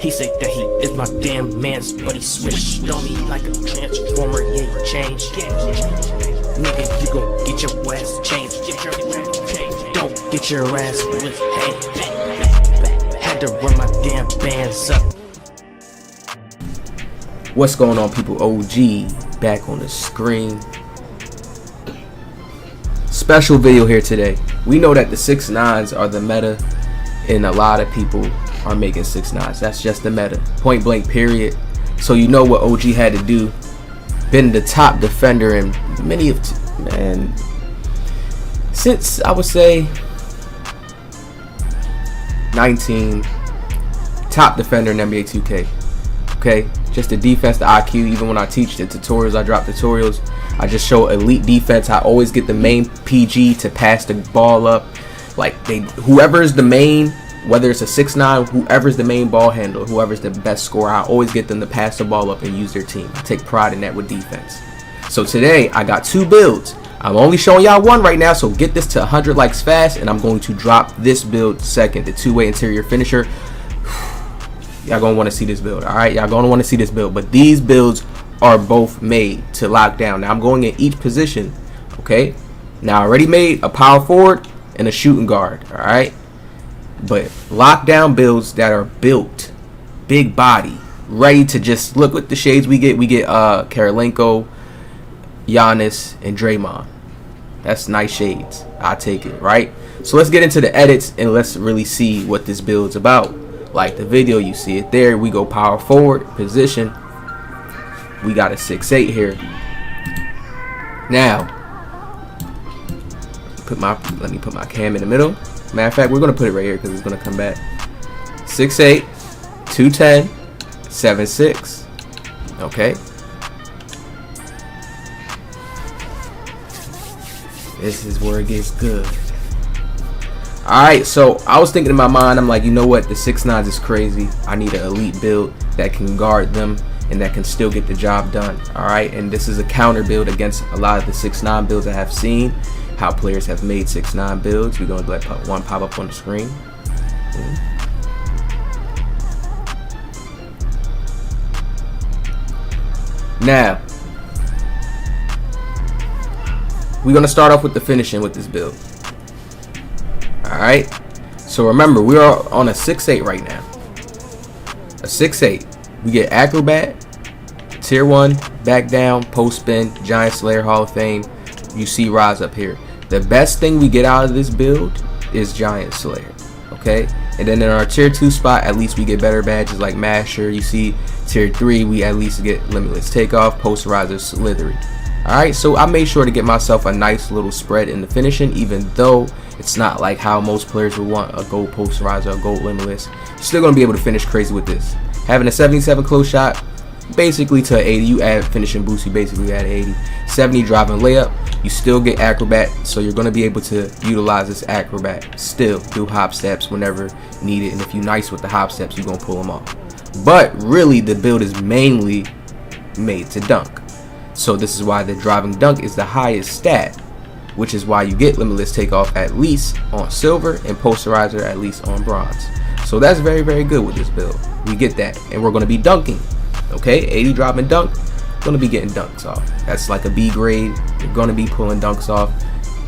He said that he is my damn man's, but he switched on me like a transformer. Yeah, he changed. Nigga, you gon' get your ass changed. Don't get your ass with hang. Had to run my damn bands up. What's going on, people? OG back on the screen. Special video here today. We know that the 6'9s are the meta, and a lot of people are making 6'9s. That's just the meta, point blank, period. So you know what OG had to do. Been the top defender in many of since I would say 19, top defender in NBA 2K. Okay, just the defense, the IQ. Even when I teach the tutorials, I drop tutorials, I just show elite defense. I always get the main PG to pass the ball up. Like whoever's the main, whether it's a 6'9", whoever's the main ball handler, whoever's the best scorer, I always get them to pass the ball up and use their team. I take pride in that with defense. So today I got two builds. I'm only showing y'all one right now, so get this to 100 likes fast, and I'm going to drop this build second, the two-way interior finisher. Y'all gonna want to see this build. All right, y'all gonna want to see this build, but these builds are both made to lock down. Now I'm going in each position. Okay, now I already made a power forward and a shooting guard. All right, but lockdown builds that are built, big body, ready to just look with the shades we get. We get Karolinko, Giannis, and Draymond. That's nice shades. I take it, right? So let's get into the edits and let's really see what this build's about. Like the video, you see it there. We go power forward position. We got a 6'8" here. Now, let me put my cam in the middle. Matter of fact, we're gonna put it right here because it's gonna come back. 6'8", 210, 7'6". Okay. This is where it gets good. Alright, so I was thinking in my mind, I'm like, you know what, the 6'9s is crazy. I need an elite build that can guard them and that can still get the job done. Alright, and this is a counter build against a lot of the 6'9 builds I have seen, how players have made 6'9 builds. We're going to let one pop up on the screen. Now, we're going to start off with the finishing with this build. Alright, so remember, we are on a 6'8 right now. A 6'8. We get Acrobat, Tier 1, Back Down, Post Spin, Giant Slayer, Hall of Fame. You see Rise up here. The best thing we get out of this build is Giant Slayer. Okay, and then in our Tier 2 spot, at least we get better badges like Masher. You see Tier 3, we at least get Limitless Takeoff, Posterizer, Slithery. Alright, so I made sure to get myself a nice little spread in the finishing, even though it's not like how most players would want a gold posterizer, a gold limitless. You're still going to be able to finish crazy with this. Having a 77 close shot, basically to 80, you add finishing boost, you basically add 80. 70 driving layup, you still get acrobat, so you're going to be able to utilize this acrobat. Still do hop steps whenever needed, and if you're nice with the hop steps, you're going to pull them off. But really, the build is mainly made to dunk. So this is why the driving dunk is the highest stat, which is why you get Limitless Takeoff at least on silver and Posterizer at least on bronze. So that's very, very good with this build. We get that, and we're going to be dunking. Okay, 80 driving dunk, going to be getting dunks off. That's like a B grade. You're going to be pulling dunks off.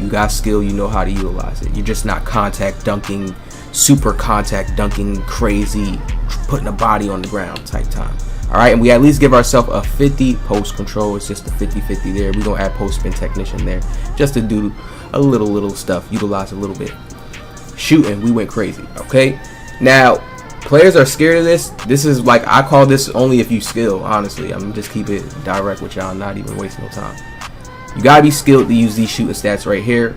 You got skill, you know how to utilize it. You're just not contact dunking, super contact dunking, crazy, putting a body on the ground type time. Alright, and we at least give ourselves a 50 post control. It's just a 50-50 there. We're going to add post spin technician there just to do a little stuff, utilize a little bit. Shooting, we went crazy. Okay, now players are scared of this. This is like, I call this only if you skill, honestly. I'm just keep it direct with y'all, not even wasting no time. You got to be skilled to use these shooting stats right here.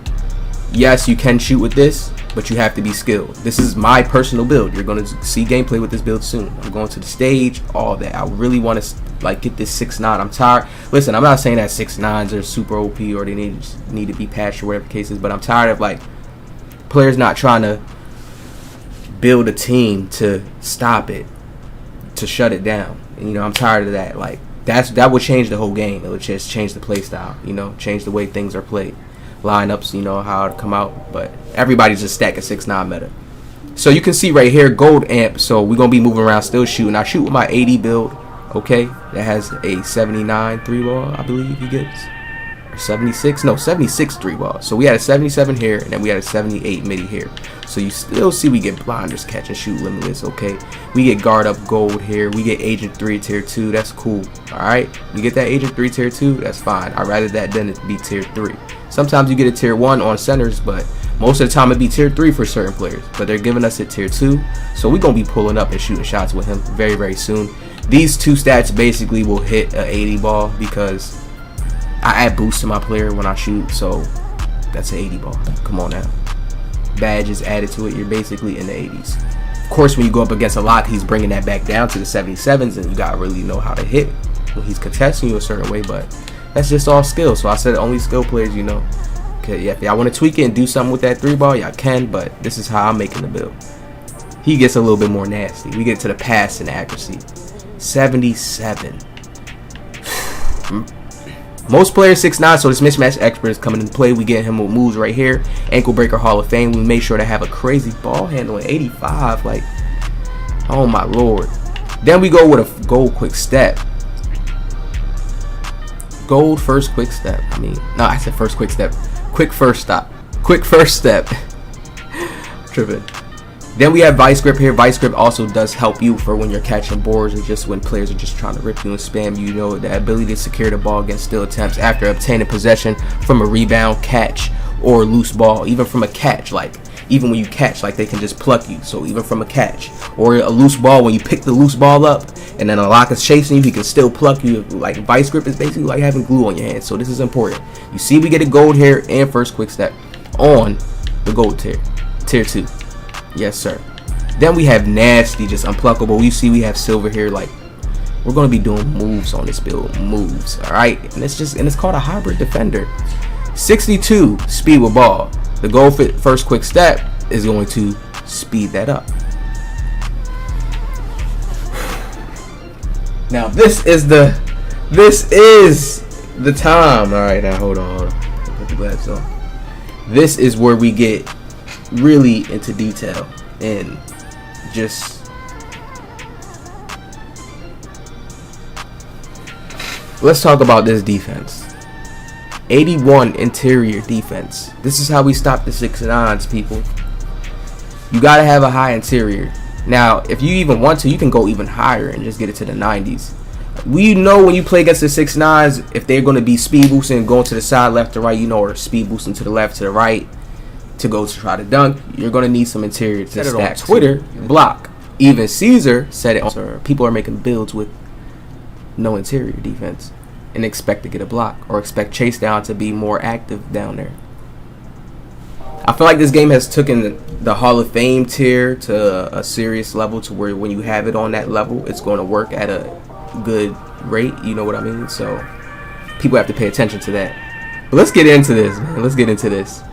Yes, you can shoot with this, but you have to be skilled. This is my personal build. You're going to see gameplay with this build soon. I'm going to the stage, all that. I really want to like get this 6'9". I'm tired. Listen, I'm not saying that 6'9s are super OP or they need to be patched or whatever the case is, but I'm tired of like players not trying to build a team to stop it, to shut it down. And, you know, I'm tired of that. Like that would change the whole game. It would just change the play style. You know, change the way things are played. Lineups, you know how to come out, but everybody's just stacking 6'9 meta. So you can see right here, gold amp. So we're gonna be moving around, still shooting. I shoot with my 80 build. Okay, that has a 79 3-ball, I believe he gets, or 76. No, 76 3-ball. So we had a 77 here, and then we had a 78 midi here. So you still see we get blinders, catch and shoot, limitless. Okay, we get guard up gold here. We get agent 3 tier 2. That's cool. All right, we get that agent 3 tier 2. That's fine. I'd rather that than it be tier 3. Sometimes you get a tier 1 on centers, but most of the time it'd be tier 3 for certain players. But they're giving us a tier 2, so we're gonna be pulling up and shooting shots with him very, very soon. These two stats basically will hit a 80 ball because I add boost to my player when I shoot, so that's an 80 ball. Come on now. Badge is added to it. You're basically in the 80s. Of course, when you go up against a lock, he's bringing that back down to the 77s, and you gotta really know how to hit when he's contesting you a certain way. But that's just all skill. So I said only skill players, you know. Okay, yeah, if y'all want to tweak it and do something with that 3-ball, y'all can. But this is how I'm making the build. He gets a little bit more nasty. We get to the pass and accuracy. 77. Most players 6'9", so this mismatch expert is coming into play. We get him with moves right here. Ankle breaker, Hall of Fame. We made sure to have a crazy ball handling, 85. Like, oh my lord. Then we go with a gold quick step. Gold first quick step. I mean, no, I said first quick step. Quick first stop. Quick first step. Tripping. Then we have Vice Grip here. Vice Grip also does help you for when you're catching boards and just when players are just trying to rip you and spam you. You know, the ability to secure the ball against steal attempts after obtaining possession from a rebound, catch, or loose ball. Even from a catch, like, even when you catch, like, they can just pluck you. So even from a catch or a loose ball, when you pick the loose ball up and then a lock is chasing you, he can still pluck you. Like, Vice Grip is basically like having glue on your hand. So this is important. You see we get a gold here and first quick step on the gold tier. Tier 2. Yes, sir. Then we have nasty, just unpluckable. You see we have silver here. Like, we're going to be doing moves on this build. Moves. All right. And it's called a hybrid defender. 62 speed with ball. The gold fit first quick step is going to speed that up. Now this is the time. All right, now hold on. Put the glasses on. This is where we get really into detail and just let's talk about this defense. 81 interior defense. This is how we stop the 6'9s, people. You gotta have a high interior. Now, if you even want to, you can go even higher and just get it to the 90s. We know when you play against the 6'9s, if they're going to be speed boosting, going to the side, left to right, you know, or speed boosting to the left, to the right, to go to try to dunk, you're going to need some interior to stack. Twitter, block. Even Caesar said it. People are making builds with no interior defense and expect to get a block or expect chase down to be more active down there. I feel like this game has taken the Hall of Fame tier to a serious level, to where when you have it on that level, it's going to work at a good rate. You know what I mean? So people have to pay attention to that. But let's get into this, man. Let's get into this.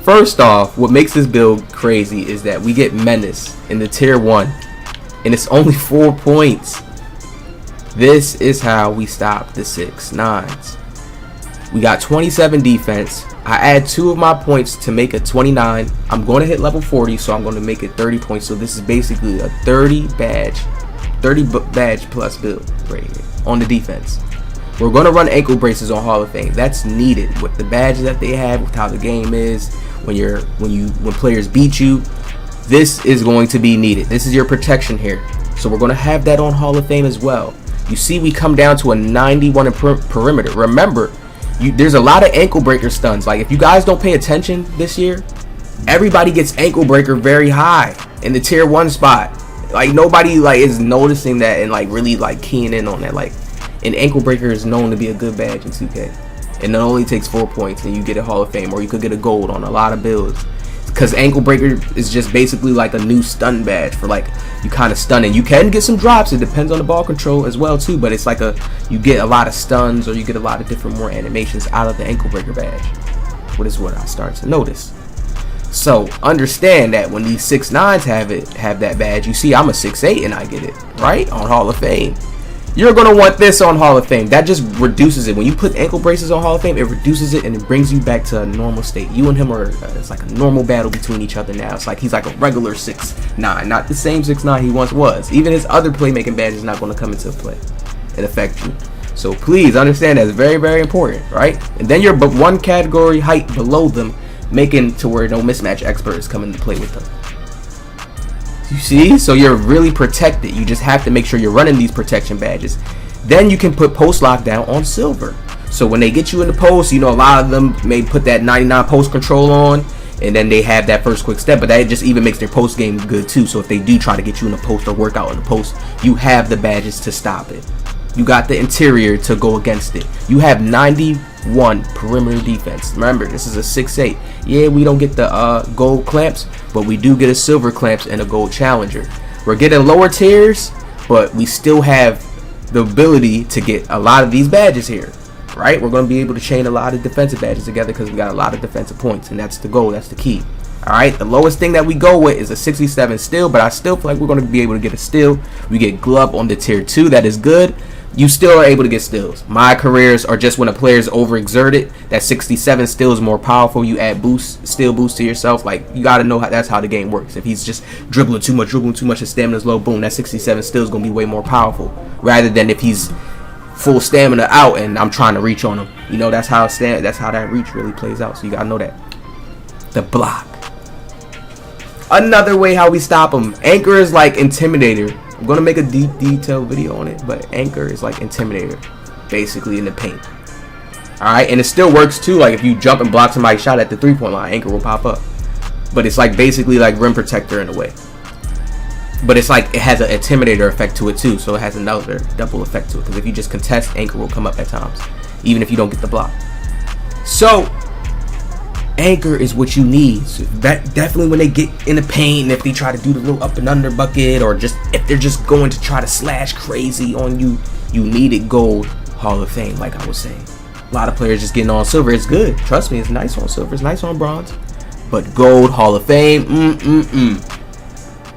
First off, what makes this build crazy is that we get Menace in the tier 1, and it's only 4 points. This is how we stop the 6'9s. We got 27 defense. I add 2 of my points to make it 29. I'm going to hit level 40, so I'm going to make it 30 points. So this is basically a 30 badge plus build right here on the defense. We're going to run ankle braces on Hall of Fame. That's needed with the badges that they have, with how the game is. When players beat you, this is going to be needed. This is your protection here. So we're going to have that on Hall of Fame as well. You see we come down to a 91 in perimeter. Remember, there's a lot of ankle breaker stuns. Like, if you guys don't pay attention this year, everybody gets ankle breaker very high in the tier 1 spot. Like, nobody like is noticing that and like really like keying in on that. Like, an ankle breaker is known to be a good badge in 2K, and it only takes 4 points and you get a Hall of Fame, or you could get a gold on a lot of builds. Because ankle breaker is just basically like a new stun badge for, like, you kind of stunning. You can get some drops. It depends on the ball control as well too. But it's like you get a lot of stuns, or you get a lot of different more animations out of the ankle breaker badge. What is what I start to notice. So understand that when these 6'9s have that badge, you see I'm a 6'8 and I get it right on Hall of Fame. you're going to want this on Hall of Fame. That just reduces it. When you put ankle braces on Hall of Fame, it reduces it and it brings you back to a normal state. You and him are, it's like a normal battle between each other now. It's like he's like a regular 6'9", not the same 6'9" he once was. Even his other playmaking badge is not going to come into play and affect you. So please understand that's very, very important, right? And then you're but one category height below them, making to where no mismatch experts come into play with them. You see? So you're really protected. You just have to make sure you're running these protection badges. Then you can put post lockdown on silver. So when they get you in the post, you know, a lot of them may put that 99 post control on, and then they have that first quick step, but that just even makes their post game good too. So if they do try to get you in the post or work out in the post, you have the badges to stop it. You got the interior to go against it. You have 91 perimeter defense. Remember, this is a 6'8". Yeah, we don't get the gold clamps, but we do get a silver clamps and a gold challenger. We're getting lower tiers, but we still have the ability to get a lot of these badges here, right? We're going to be able to chain a lot of defensive badges together because we got a lot of defensive points, and that's the goal. That's the key. All right, the lowest thing that we go with is a 67 steal, but I still feel like we're going to be able to get a steal. We get glove on the tier 2. That is good. You still are able to get steals. My careers are just when a player is overexerted. That 67 still is more powerful. You add steal boost to yourself. Like, you got to know that's how the game works. If he's just dribbling too much, his stamina's low, boom, that 67 still is going to be way more powerful. Rather than if he's full stamina out and I'm trying to reach on him. You know, that's how that reach really plays out. So you got to know that. The block. Another way how we stop him. Anchor is like Intimidator. I'm going to make a deep detailed video on it, but Anchor is like Intimidator, basically in the paint. Alright, and it still works too. Like if you jump and block somebody's shot at the 3-point line, Anchor will pop up. But it's like basically like Rim Protector in a way. But it's like it has an Intimidator effect to it too, so it has another double effect to it. Because if you just contest, Anchor will come up at times, even if you don't get the block. So Anchor is what you need. So that definitely when they get in the paint, and if they try to do the little up and under bucket, or just if they're just going to try to slash crazy on you, you need it gold Hall of Fame, like I was saying. A lot of players just getting on silver. It's good. Trust me, it's nice on silver. It's nice on bronze. But gold Hall of Fame,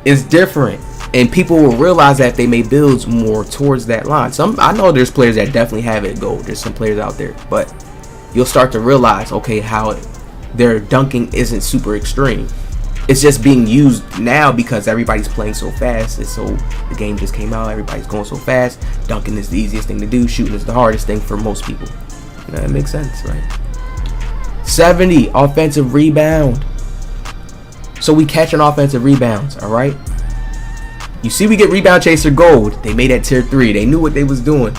it's different. And people will realize that they may build more towards that line. I know there's players that definitely have it gold. There's some players out there, but you'll start to realize, okay, how their dunking isn't super extreme. It's just being used now because everybody's playing so fast. And so the game just came out. Everybody's going so fast. Dunking is the easiest thing to do. Shooting is the hardest thing for most people. You know, that makes sense, right? 70 offensive rebound. So we catching offensive rebounds, all right? You see, we get rebound chaser gold. They made that tier 3. They knew what they was doing.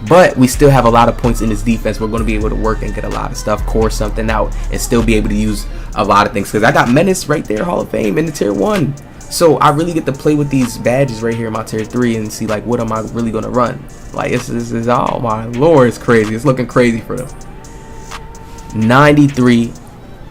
But we still have a lot of points in this defense. We're going to be able to work and get a lot of stuff, core something out, and still be able to use a lot of things. Because I got Menace right there, Hall of Fame in the tier 1. So I really get to play with these badges right here in my tier 3 and see, like, what am I really going to run? Like, this is, oh my lord, it's crazy. It's looking crazy for them. 93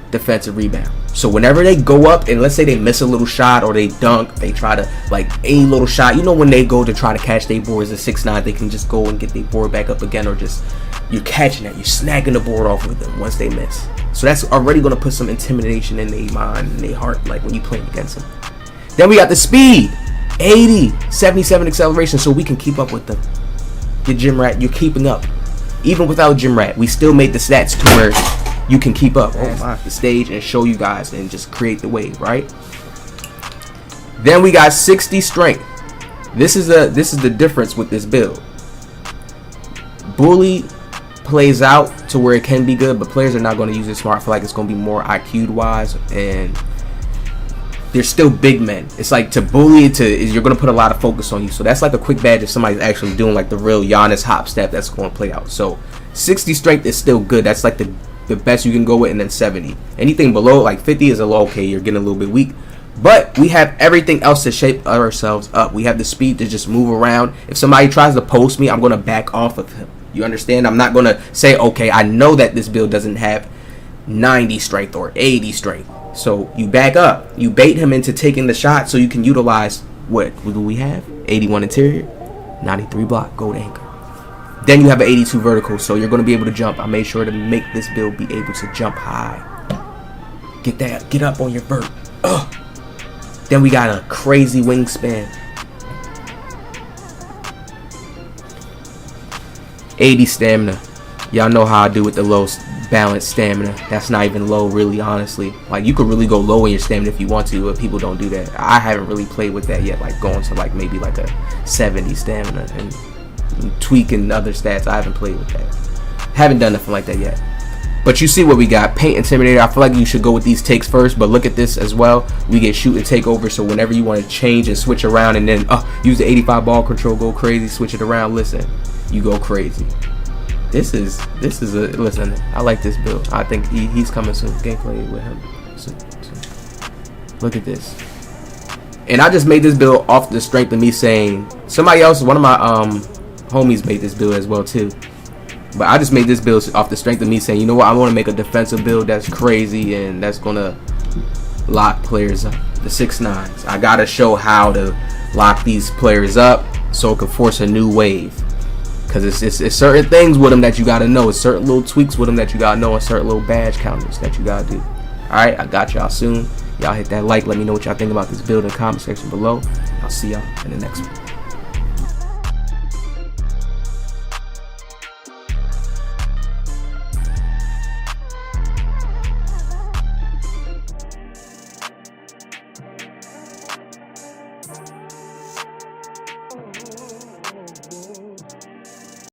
defensive rebound. So whenever they go up and let's say they miss a little shot or they dunk, they try to like a little shot, you know, when they go to try to catch their boards at 6'9", they can just go and get their board back up again, or just you're catching that, you're snagging the board off with them once they miss. So that's already going to put some intimidation in their mind and their heart, like when you playing against them. Then we got the speed, 80, 77 acceleration, so we can keep up with them. Your Gym Rat, you're keeping up. Even without Gym Rat, we still made the stats to where you can keep up on the stage and show you guys and just create the wave, right? Then we got 60 strength. This is the difference with this build. Bully plays out to where it can be good, but players are not going to use it smart. I feel like it's going to be more IQ wise, and they're still big men. It's like to bully you're going to put a lot of focus on you. So that's like a quick badge if somebody's actually doing like the real Giannis hop step. That's going to play out. So 60 strength is still good. That's like the best you can go with, and then 70. Anything below like 50 is a little okay. You're getting a little bit weak. But we have everything else to shape ourselves up. We have the speed to just move around. If somebody tries to post me, I'm going to back off of him. You understand? I'm not going to say, okay, I know that this build doesn't have 90 strength or 80 strength. So you back up. You bait him into taking the shot so you can utilize, what do we have? 81 interior, 93 block, gold anchor. Then you have an 82 vertical, so you're going to be able to jump. I made sure to make this build be able to jump high. Get up on your vert. Ugh. Then we got a crazy wingspan. 80 stamina. Y'all know how I do with the low balanced stamina. That's not even low, really, honestly. Like, you could really go low in your stamina if you want to, but people don't do that. I haven't really played with that yet, like going to like maybe like a 70 stamina and tweaking other stats. I haven't played with that. Haven't done nothing like that yet. But you see what we got. Paint Intimidator. I feel like you should go with these takes first, but look at this as well. We get Shoot and Takeover, so whenever you want to change and switch around and then use the 85 ball control, go crazy, switch it around, listen, you go crazy. This is a listen. I like this build. I think he's coming soon. Gameplay with him. Soon. Look at this. And I just made this build off the strength of me saying somebody else. One of my homies made this build as well too. But I just made this build off the strength of me saying, you know what, I want to make a defensive build that's crazy and that's gonna lock players up. The 6'9s. I gotta show how to lock these players up so it can force a new wave. Because it's certain things with them that you got to know. It's certain little tweaks with them that you got to know. And certain little badge counters that you got to do. Alright, I got y'all soon. Y'all hit that like. Let me know what y'all think about this build in the comment section below. I'll see y'all in the next one.